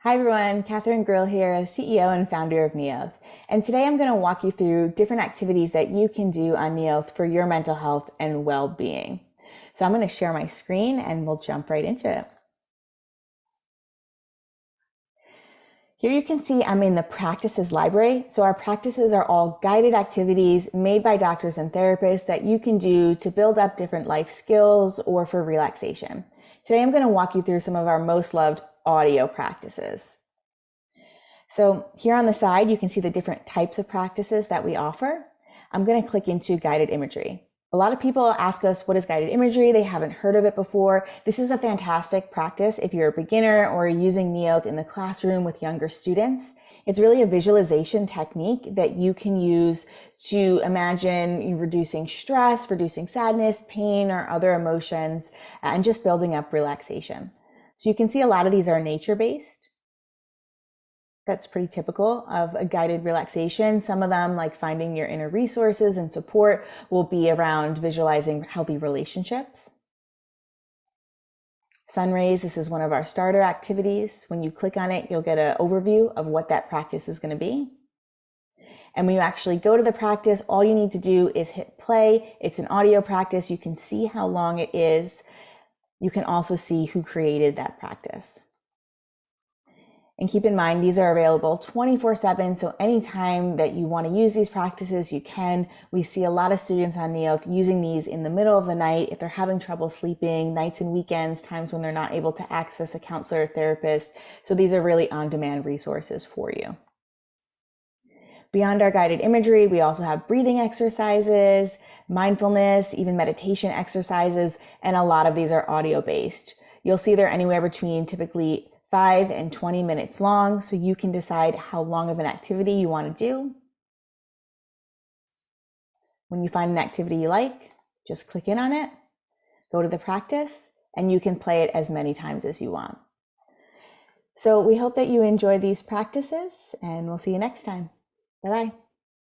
Hi everyone, Catherine Grill here, CEO and founder of Neolth. And today I'm going to walk you through different activities that you can do on Neolth for your mental health and well-being. So I'm going to share my screen and we'll jump right into it. Here you can see I'm in the practices library. So our practices are all guided activities made by doctors and therapists that you can do to build up different life skills or for relaxation. Today I'm going to walk you through some of our most loved audio practices. So here on the side, you can see the different types of practices that we offer. I'm going to click into guided imagery. A lot of people ask us, what is guided imagery? They haven't heard of it before. This is a fantastic practice if you're a beginner or using Neolth in the classroom with younger students. It's really a visualization technique that you can use to imagine reducing stress, reducing sadness, pain, or other emotions, and just building up relaxation. So you can see a lot of these are nature-based. That's pretty typical of a guided relaxation. Some of them, like finding your inner resources and support, will be around visualizing healthy relationships. Sun rays, this is one of our starter activities. When you click on it, you'll get an overview of what that practice is going to be. And when you actually go to the practice, all you need to do is hit play. It's an audio practice. You can see how long it is. You can also see who created that practice. And keep in mind, these are available 24/7, so anytime that you want to use these practices, you can. We see a lot of students on Neolth using these in the middle of the night if they're having trouble sleeping, nights and weekends, times when they're not able to access a counselor or therapist. So these are really on-demand resources for you. Beyond our guided imagery, we also have breathing exercises, mindfulness, even meditation exercises, and a lot of these are audio-based. You'll see they're anywhere between typically 5 and 20 minutes long, so you can decide how long of an activity you want to do. When you find an activity you like, just click in on it, go to the practice, and you can play it as many times as you want. So we hope that you enjoy these practices, and we'll see you next time. Bye-bye.